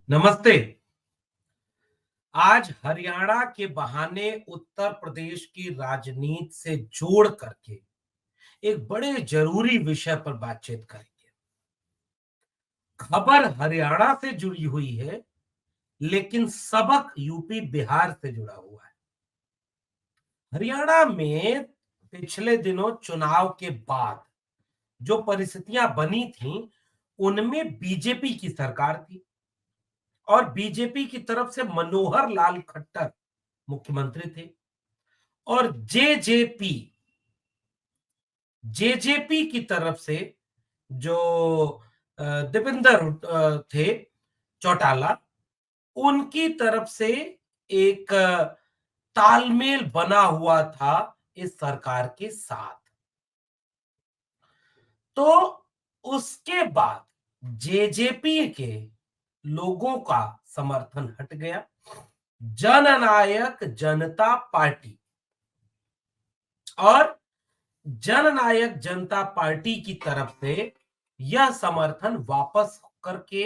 नमस्ते। आज हरियाणा के बहाने उत्तर प्रदेश की राजनीति से जोड़ करके एक बड़े जरूरी विषय पर बातचीत करेंगे। खबर हरियाणा से जुड़ी हुई है, लेकिन सबक यूपी बिहार से जुड़ा हुआ है। हरियाणा में पिछले दिनों चुनाव के बाद जो परिस्थितियां बनी थीं, उनमें बीजेपी की सरकार थी और बीजेपी की तरफ से मनोहर लाल खट्टर मुख्यमंत्री थे और जेजेपी की तरफ से जो दीपेंद्र थे चौटाला, उनकी तरफ से एक तालमेल बना हुआ था इस सरकार के साथ। तो उसके बाद जेजेपी के लोगों का समर्थन हट गया। जननायक जनता पार्टी और जननायक जनता पार्टी की तरफ से यह समर्थन वापस करके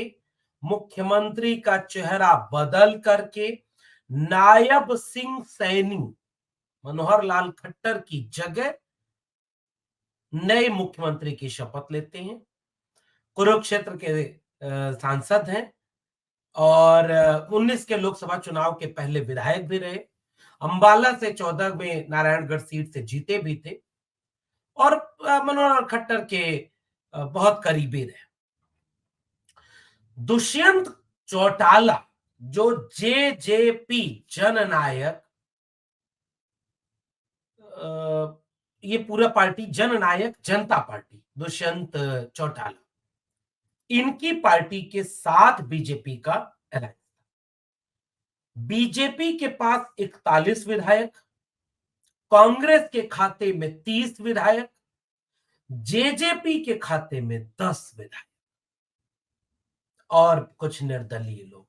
मुख्यमंत्री का चेहरा बदल करके नायब सिंह सैनी मनोहर लाल खट्टर की जगह नए मुख्यमंत्री की शपथ लेते हैं। कुरुक्षेत्र के सांसद हैं और 19 के लोकसभा चुनाव के पहले विधायक भी रहे। अंबाला से 14 में नारायणगढ़ सीट से जीते भी थे और मनोहर खट्टर के बहुत करीबी रहे। दुष्यंत चौटाला जो जेजेपी जननायक, ये पूरा पार्टी जननायक जनता पार्टी, दुष्यंत चौटाला, इनकी पार्टी के साथ बीजेपी का अलायंस। बीजेपी के पास 41 विधायक, कांग्रेस के खाते में 30 विधायक, जेजेपी के खाते में 10 विधायक और कुछ निर्दलीय लोग।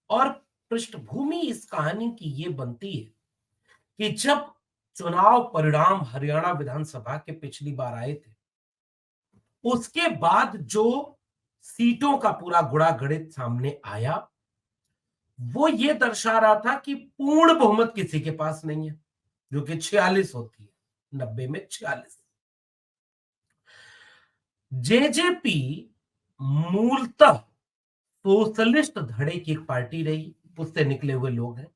और पृष्ठभूमि इस कहानी की ये बनती है कि जब चुनाव परिणाम हरियाणा विधानसभा के पिछली बार आए थे, उसके बाद जो सीटों का पूरा गुणा गणित सामने आया, वो ये दर्शा रहा था कि पूर्ण बहुमत किसी के पास नहीं है, जो कि 46 होती है, 90 में 46। जेजेपी मूलतः सोशलिस्ट धड़े की एक पार्टी रही, उससे निकले हुए लोग हैं।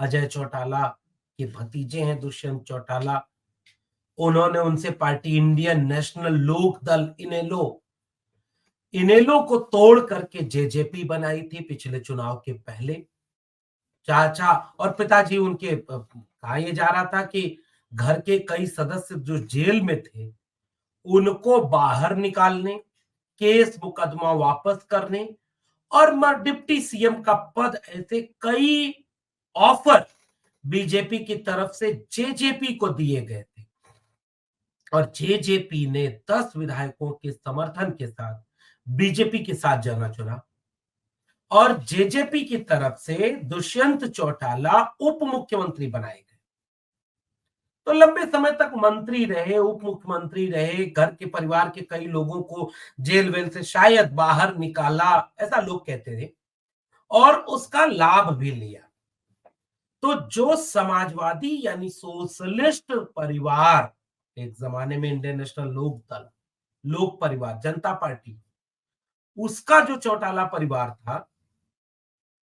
अजय चौटाला के भतीजे हैं दुष्यंत चौटाला। उन्होंने उनसे पार्टी इंडियन नेशनल लोक दल इनेलो को तोड़ करके जेजेपी बनाई थी पिछले चुनाव के पहले। चाचा और पिताजी उनके, कहा यह जा रहा था कि घर के कई सदस्य जो जेल में थे, उनको बाहर निकालने, केस मुकदमा वापस करने और डिप्टी सीएम का पद, ऐसे कई ऑफर बीजेपी की तरफ से जेजेपी को दिए गए थे और जेजेपी ने 10 विधायकों के समर्थन के साथ बीजेपी के साथ जाना चुना और जेजेपी की तरफ से दुष्यंत चौटाला उप मुख्यमंत्री बनाए गए। तो लंबे समय तक मंत्री रहे, उप मुख्यमंत्री रहे, घर के परिवार के कई लोगों को जेल वेल से शायद बाहर निकाला, ऐसा लोग कहते थे और उसका लाभ भी लिया। तो जो समाजवादी यानी सोशलिस्ट परिवार, एक जमाने में इंडियन नेशनल लोक दल, लोक परिवार, जनता पार्टी, उसका जो चौटाला परिवार था,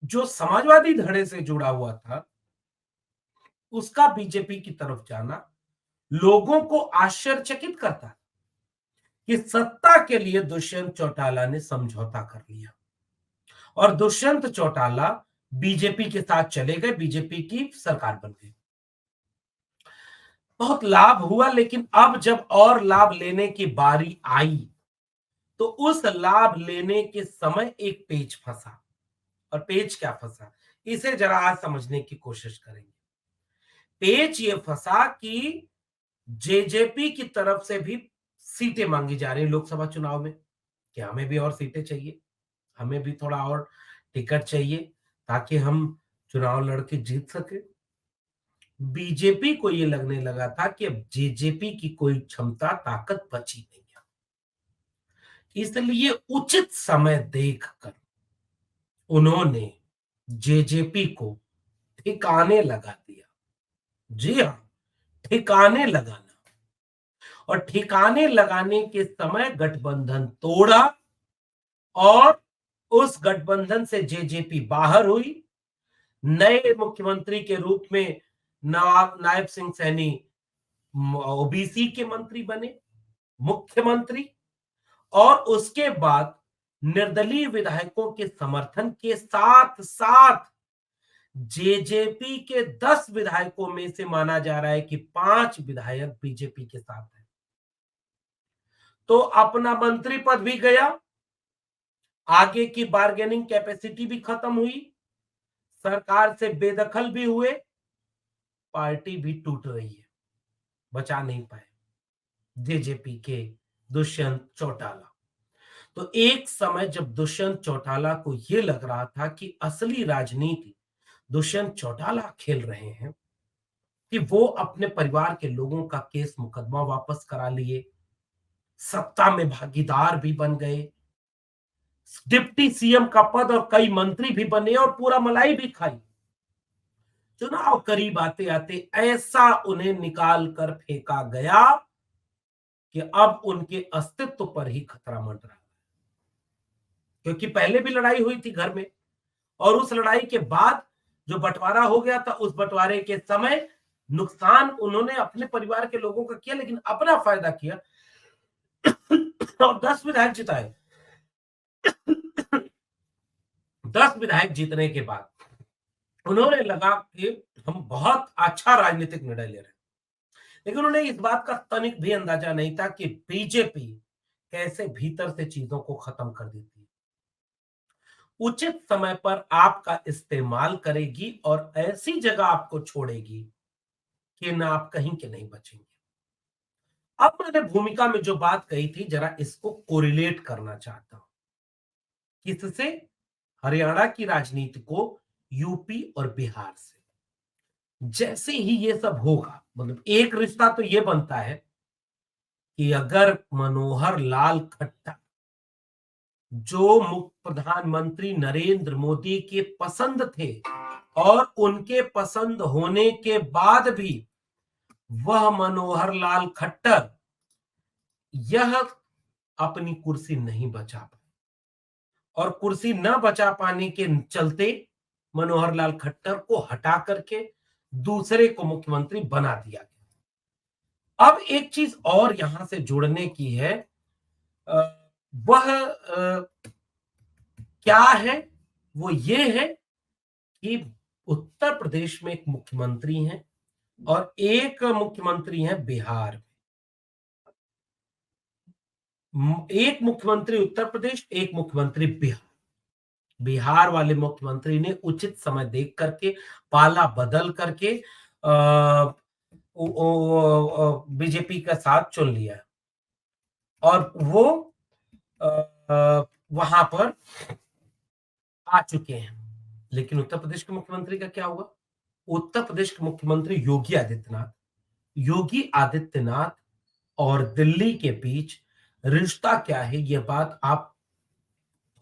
जो समाजवादी धड़े से जुड़ा हुआ था, उसका बीजेपी की तरफ जाना लोगों को आश्चर्यचकित करता कि सत्ता के लिए दुष्यंत चौटाला ने समझौता कर लिया और दुष्यंत चौटाला बीजेपी के साथ चले गए, बीजेपी की सरकार बन गई। बहुत लाभ हुआ, लेकिन अब जब और लाभ लेने की बारी आई, तो उस लाभ लेने के समय एक पेच फंसा। और पेच क्या फंसा, इसे जरा आज समझने की कोशिश करेंगे। पेच ये फंसा कि जेजेपी की तरफ से भी सीटें मांगी जा रही लोकसभा चुनाव में कि हमें भी और सीटें चाहिए, हमें भी थोड़ा और टिकट चाहिए ताकि हम चुनाव लड़के जीत सके। बीजेपी को ये लगने लगा था कि अब जेजेपी की कोई क्षमता ताकत बची नहीं है, इसलिए उचित समय देखकर उन्होंने जेजेपी को ठिकाने लगा दिया। जी हाँ, ठिकाने लगाना। और ठिकाने लगाने के समय गठबंधन तोड़ा और उस गठबंधन से जेजेपी बाहर हुई। नए मुख्यमंत्री के रूप में नवाब नायब सिंह सैनी ओबीसी के मंत्री बने, मुख्यमंत्री। और उसके बाद निर्दलीय विधायकों के समर्थन के साथ साथ जेजेपी के 10 विधायकों में से माना जा रहा है कि 5 विधायक बीजेपी के साथ हैं। तो अपना मंत्री पद भी गया, आगे की बार्गेनिंग कैपेसिटी भी खत्म हुई, सरकार से बेदखल भी हुए, पार्टी भी टूट रही है, बचा नहीं पाए जेजेपी के दुष्यंत चौटाला। तो एक समय जब दुष्यंत चौटाला को यह लग रहा था कि असली राजनीति दुष्यंत चौटाला खेल रहे हैं, कि वो अपने परिवार के लोगों का केस मुकदमा वापस करा लिए, सत्ता में भागीदार भी बन गए, डिप्टी सीएम का पद और कई मंत्री भी बने और पूरा मलाई भी खाई। चुनाव करीब आते आते ऐसा उन्हें निकाल कर फेंका गया कि अब उनके अस्तित्व पर ही खतरा मंडरा है। क्योंकि पहले भी लड़ाई हुई थी घर में, और उस लड़ाई के बाद जो बंटवारा हो गया था, उस बंटवारे के समय नुकसान उन्होंने अपने परिवार के लोगों का किया, लेकिन अपना फायदा किया और 10 विधायक जिताए। 10 विधायक जीतने के बाद उन्होंने लगा कि हम बहुत अच्छा राजनीतिक निर्णय ले रहे हैं। लेकिन उन्हें इस बात का तनिक भी अंदाजा नहीं था कि बीजेपी कैसे भीतर से चीजों को खत्म कर देती है, उचित समय पर आपका इस्तेमाल करेगी और ऐसी जगह आपको छोड़ेगी कि ना आप कहीं के नहीं बचेंगे। अब मैंने भूमिका में जो बात कही थी, जरा इसको कोरिलेट करना चाहता हूं। किससे? हरियाणा की राजनीति को यूपी और बिहार से। जैसे ही ये सब होगा, मतलब एक रिश्ता तो ये बनता है कि अगर मनोहर लाल खट्टर, जो प्रधानमंत्री नरेंद्र मोदी के पसंद थे और उनके पसंद होने के बाद भी वह मनोहर लाल खट्टर यह अपनी कुर्सी नहीं बचा पाए, और कुर्सी न बचा पाने के चलते मनोहर लाल खट्टर को हटा करके दूसरे को मुख्यमंत्री बना दिया गया। अब एक चीज और यहां से जुड़ने की है, वह क्या है? वो ये है कि उत्तर प्रदेश में एक मुख्यमंत्री हैं और एक मुख्यमंत्री हैं बिहार में। एक मुख्यमंत्री उत्तर प्रदेश, एक मुख्यमंत्री बिहार। बिहार वाले मुख्यमंत्री ने उचित समय देख करके, पाला बदल करके बीजेपी का साथ चुन लिया और वो वहां पर आ चुके हैं। लेकिन उत्तर प्रदेश के मुख्यमंत्री का क्या हुआ? उत्तर प्रदेश के मुख्यमंत्री योगी आदित्यनाथ और दिल्ली के बीच रिश्ता क्या है, यह बात आप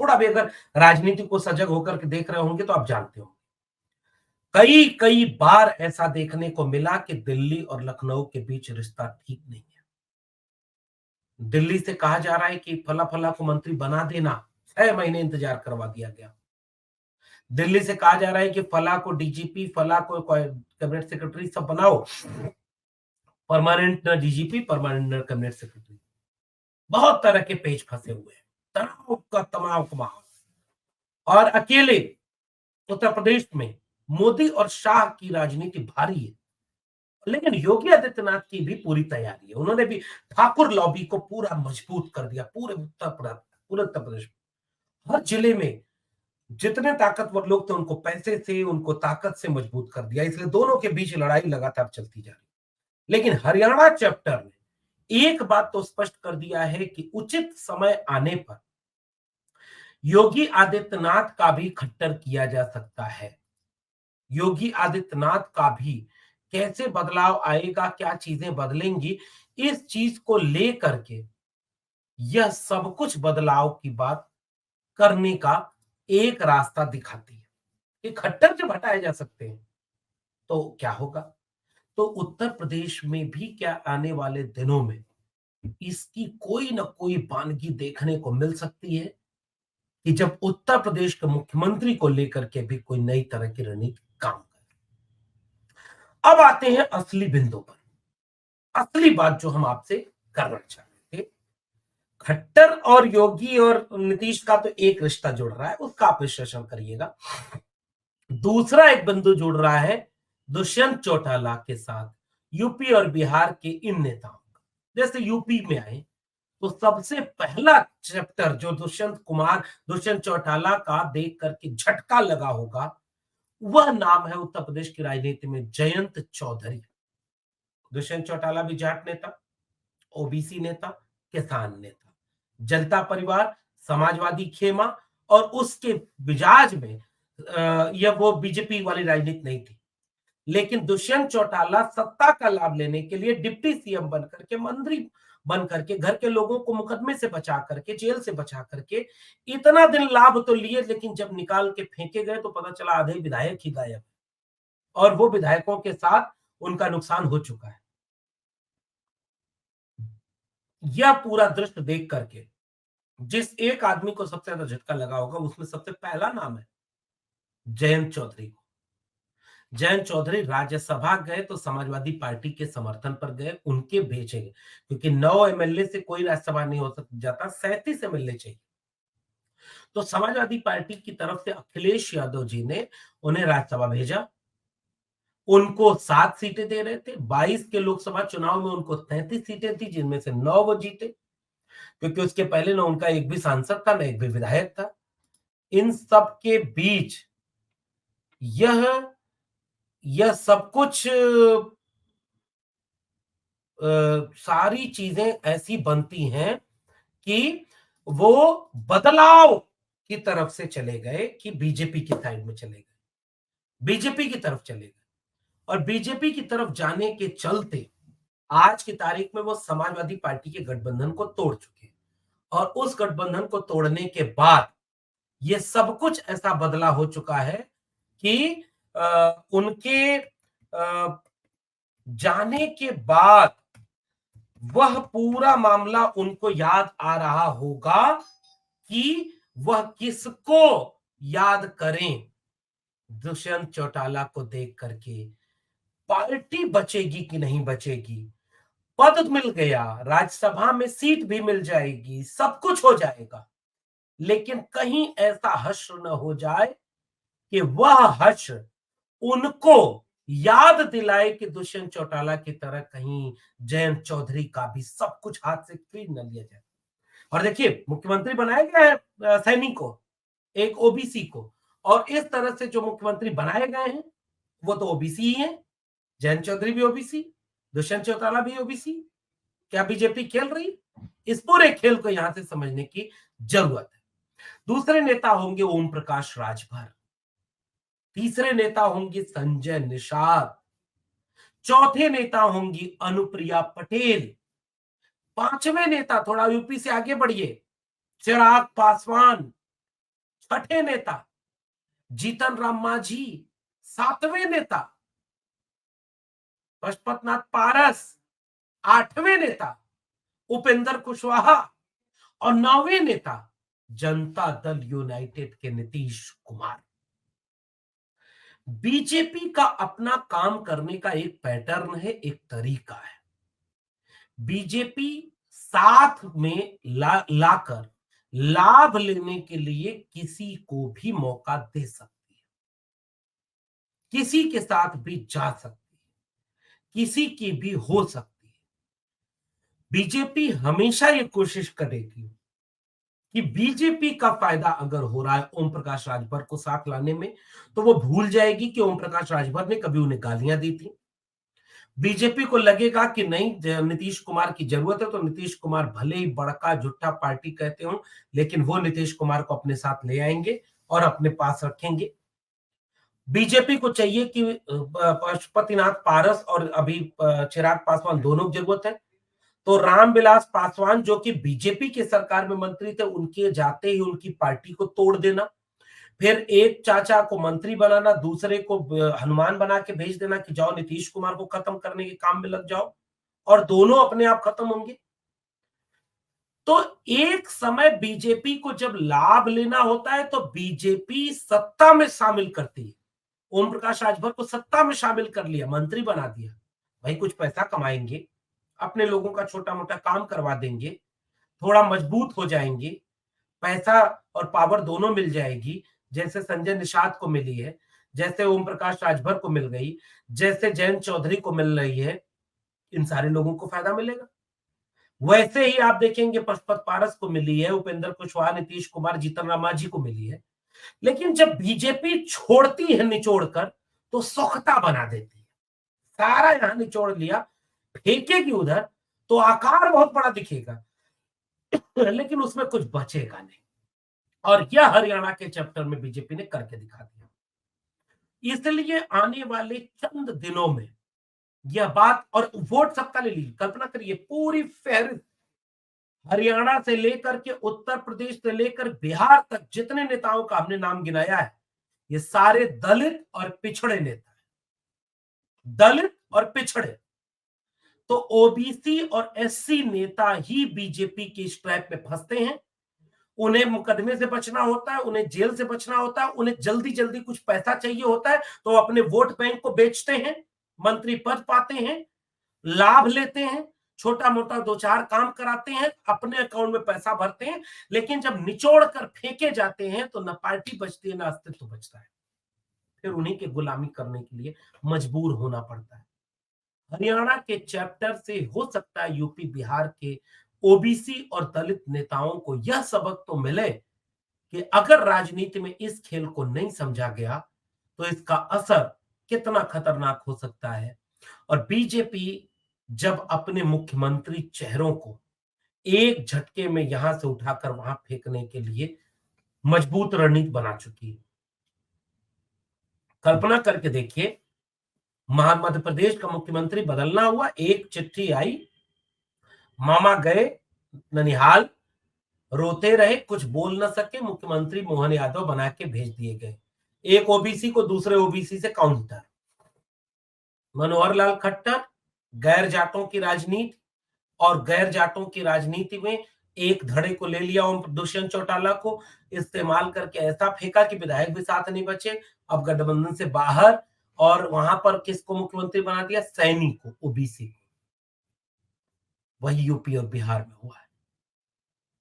थोड़ा भी अगर राजनीति को सजग होकर के देख रहे होंगे तो आप जानते हो। कई कई बार ऐसा देखने को मिला कि दिल्ली और लखनऊ के बीच रिश्ता ठीक नहीं है। दिल्ली से कहा जा रहा है कि फला फला को मंत्री बना देना, 6 महीने इंतजार करवा दिया गया। दिल्ली से कहा जा रहा है कि फला को डीजीपी, फला को कैबिनेट सेक्रेटरी सब बनाओ, permanent DGP, permanent cabinet secretary. बहुत तरह के पेच फंसे हुए हैं, तनाव का तनाव का माहौल। और अकेले उत्तर प्रदेश में मोदी और शाह की राजनीति भारी है, लेकिन योगी आदित्यनाथ की भी पूरी तैयारी है। उन्होंने भी ठाकुर लॉबी को पूरा मजबूत कर दिया, पूरे उत्तर प्रदेश में हर जिले में जितने ताकतवर लोग थे उनको पैसे से, उनको ताकत से मजबूत कर दिया। इसलिए दोनों के बीच लड़ाई लगातार चलती जा रही। लेकिन हरियाणा चैप्टर ने एक बात तो स्पष्ट कर दिया है कि उचित समय आने पर योगी आदित्यनाथ का भी खट्टर किया जा सकता है। योगी आदित्यनाथ का भी कैसे बदलाव आएगा, क्या चीजें बदलेंगी, इस चीज को लेकर के यह सब कुछ बदलाव की बात करने का एक रास्ता दिखाती है कि खट्टर जब हटाए जा सकते हैं तो क्या होगा। तो उत्तर प्रदेश में भी क्या आने वाले दिनों में इसकी कोई ना कोई बानगी देखने को मिल सकती है कि जब उत्तर प्रदेश के मुख्यमंत्री को लेकर के भी कोई नई तरह की रणनीति काम करे। अब आते हैं असली बिंदु पर, असली बात जो हम आपसे करना चाह रहे थे। खट्टर और योगी और नीतीश का तो एक रिश्ता जुड़ रहा है, उसका आप विश्लेषण करिएगा। दूसरा एक बिंदु जुड़ रहा है दुष्यंत चौटाला के साथ, यूपी और बिहार के इन नेताओं का। जैसे यूपी में आए तो सबसे पहला चैप्टर जो दुष्यंत चौटाला का देख करके झटका लगा होगा, वह नाम है उत्तर प्रदेश की राजनीति में जयंत चौधरी। दुष्यंत चौटाला भी जाट नेता, ओबीसी नेता, किसान नेता, जनता परिवार, समाजवादी खेमा, और उसके मिजाज में यह वो बीजेपी वाली राजनीति नहीं थी। लेकिन दुष्यंत चौटाला सत्ता का लाभ लेने के लिए डिप्टी सीएम बन करके, मंत्री बन करके, घर के लोगों को मुकदमे से बचा करके, जेल से बचा करके इतना दिन लाभ तो लिए, लेकिन जब निकाल के फेंके गए तो पता चला आधे विधायक ही गायब, और वो विधायकों के साथ उनका नुकसान हो चुका है। यह पूरा दृश्य देख करके जिस एक आदमी को सबसे ज्यादा झटका लगा होगा, उसमें सबसे पहला नाम है जयंत चौधरी को। जयंत चौधरी राज्यसभा गए तो समाजवादी पार्टी के समर्थन पर गए, उनके भेजे गए, क्योंकि 9 एमएलए से कोई राज्यसभा नहीं हो जाता, 37 एमएलए चाहिए। तो समाजवादी पार्टी की तरफ से अखिलेश यादव जी ने उन्हें राज्यसभा भेजा। उनको 7 सीटें दे रहे थे। 22 के लोकसभा चुनाव में उनको 33 सीटें थी, जिनमें से 9 वो जीते, क्योंकि उसके पहले ना उनका एक भी सांसद था, ना एक भी विधायक था। इन सब के बीच यह सब कुछ सारी चीजें ऐसी बनती हैं कि वो बदलाव की तरफ से चले गए, कि बीजेपी की साइड में चले गए, बीजेपी की तरफ चले गए। और बीजेपी की तरफ जाने के चलते आज की तारीख में वो समाजवादी पार्टी के गठबंधन को तोड़ चुके हैं, और उस गठबंधन को तोड़ने के बाद ये सब कुछ ऐसा बदला हो चुका है कि उनके जाने के बाद वह पूरा मामला उनको याद आ रहा होगा कि वह किसको याद करें। दुष्यंत चौटाला को देख करके पार्टी बचेगी कि नहीं बचेगी, पद मिल गया, राज्यसभा में सीट भी मिल जाएगी, सब कुछ हो जाएगा, लेकिन कहीं ऐसा हश्र न हो जाए कि वह हश्र उनको याद दिलाए कि दुष्यंत चौटाला की तरह कहीं जयंत चौधरी का भी सब कुछ हाथ से छीन न लिया जाए। और देखिए, मुख्यमंत्री बनाया गया है सैनी को, एक ओबीसी को, और इस तरह से जो मुख्यमंत्री बनाए गए हैं वो तो ओबीसी ही है। जयंत चौधरी भी ओबीसी, दुष्यंत चौटाला भी ओबीसी। क्या बीजेपी खेल रही? इस पूरे खेल को यहां से समझने की जरूरत है। दूसरे नेता होंगे ओम प्रकाश राजभर, तीसरे नेता होंगे संजय निषाद, चौथे नेता होंगी अनुप्रिया पटेल, पांचवें नेता, थोड़ा यूपी से आगे बढ़िए, चिराग पासवान, छठे नेता जीतन राम मांझी, सातवें नेता पशुपतनाथ पारस, आठवें नेता उपेंद्र कुशवाहा, और नौवें नेता जनता दल यूनाइटेड के नीतीश कुमार। बीजेपी का अपना काम करने का एक पैटर्न है, एक तरीका है। बीजेपी साथ में लाकर लाभ लेने के लिए किसी को भी मौका दे सकती है, किसी के साथ भी जा सकती है, किसी की भी हो सकती है। बीजेपी हमेशा ये कोशिश करेगी कि बीजेपी का फायदा अगर हो रहा है ओम प्रकाश राजभर को साथ लाने में, तो वो भूल जाएगी कि ओम प्रकाश राजभर ने कभी उन्हें गालियां दी थी। बीजेपी को लगेगा कि नहीं, नीतीश कुमार की जरूरत है, तो नीतीश कुमार भले ही बड़का झूठा पार्टी कहते हो, लेकिन वो नीतीश कुमार को अपने साथ ले आएंगे और अपने पास रखेंगे। बीजेपी को चाहिए कि पशुपतिनाथ पारस और अभी चिराग पासवान दोनों की जरूरत है, तो रामविलास पासवान जो कि बीजेपी के सरकार में मंत्री थे, उनके जाते ही उनकी पार्टी को तोड़ देना, फिर एक चाचा को मंत्री बनाना, दूसरे को हनुमान बना के भेज देना कि जाओ नीतीश कुमार को खत्म करने के काम में लग जाओ, और दोनों अपने आप खत्म होंगे। तो एक समय बीजेपी को जब लाभ लेना होता है तो बीजेपी सत्ता में शामिल करती है। ओम प्रकाश राजभर को सत्ता में शामिल कर लिया, मंत्री बना दिया। भाई कुछ पैसा कमाएंगे, अपने लोगों का छोटा मोटा काम करवा देंगे, थोड़ा मजबूत हो जाएंगे, पैसा और पावर दोनों मिल जाएगी, जैसे संजय निषाद को मिली है, जैसे ओम प्रकाश राजभर को मिल गई, जैसे जयंत चौधरी को मिल रही है। इन सारे लोगों को फायदा मिलेगा। वैसे ही आप देखेंगे पशुपत पारस को मिली है, उपेंद्र कुशवाहा, नीतीश कुमार, जीतन राम मांझी को मिली है। लेकिन जब बीजेपी छोड़ती है निचोड़ कर, तो सोखता बना देती है। सारा यहां निचोड़ लिया, फेंकेगी उधर तो आकार बहुत बड़ा दिखेगा, लेकिन उसमें कुछ बचेगा नहीं। और यह हरियाणा के चैप्टर में बीजेपी ने करके दिखा दिया। इसलिए आने वाले चंद दिनों में यह बात, और वोट सबका ले लीजिए, कल्पना करिए पूरी फहरिस्त हरियाणा से लेकर के उत्तर प्रदेश से लेकर बिहार तक जितने नेताओं का हमने नाम गिनाया है, ये सारे दलित और पिछड़े नेता हैं। दलित और पिछड़े। तो ओबीसी और एससी नेता ही बीजेपी की इस ट्रैप में फंसते हैं। उन्हें मुकदमे से बचना होता है, उन्हें जेल से बचना होता है, उन्हें जल्दी जल्दी कुछ पैसा चाहिए होता है, तो अपने वोट बैंक को बेचते हैं, मंत्री पद पाते हैं, लाभ लेते हैं, छोटा मोटा दो चार काम कराते हैं, अपने अकाउंट में पैसा भरते हैं। लेकिन जब निचोड़ कर फेंके जाते हैं तो न पार्टी बचती है, न अस्तित्व बचता है। फिर उन्हीं की गुलामी करने के लिए मजबूर होना पड़ता है। हरियाणा के चैप्टर से हो सकता है यूपी बिहार के ओबीसी और दलित नेताओं को यह सबक तो मिले कि अगर राजनीति में इस खेल को नहीं समझा गया तो इसका असर कितना खतरनाक हो सकता है। और बीजेपी जब अपने मुख्यमंत्री चेहरों को एक झटके में यहां से उठाकर वहां फेंकने के लिए मजबूत रणनीति बना चुकी है। कल्पना करके देखिए, मध्य प्रदेश का मुख्यमंत्री बदलना हुआ, एक चिट्ठी आई, मामा गए ननिहाल, रोते रहे, कुछ बोल न सके, मुख्यमंत्री मोहन यादव बना के भेज दिए गए। एक ओबीसी को दूसरे ओबीसी से काउंटर। मनोहर लाल खट्टर, गैर जाटों की राजनीति, और गैर जाटों की राजनीति में एक धड़े को ले लिया ओम दुष्यंत चौटाला को, इस्तेमाल करके ऐसा फेंका कि विधायक भी साथ नहीं बचे, अब गठबंधन से बाहर। और वहां पर किसको मुख्यमंत्री बना दिया? सैनी को, ओबीसी को। वही यूपी और बिहार में हुआ है।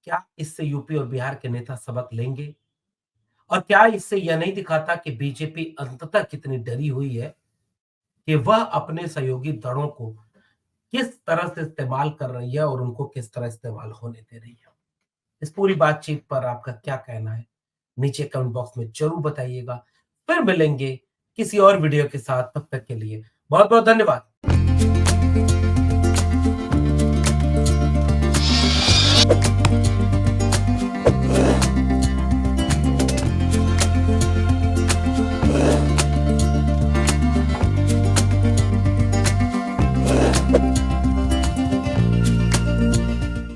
क्या इससे यूपी और बिहार के नेता सबक लेंगे? और क्या इससे यह नहीं दिखाता कि बीजेपी अंततः कितनी डरी हुई है कि वह अपने सहयोगी दलों को किस तरह से इस्तेमाल कर रही है और उनको किस तरह इस्तेमाल होने दे रही है? इस पूरी बातचीत पर आपका क्या कहना है? नीचे कमेंट बॉक्स में जरूर बताइएगा। फिर मिलेंगे किसी और वीडियो के साथ, तब तक के लिए बहुत बहुत धन्यवाद।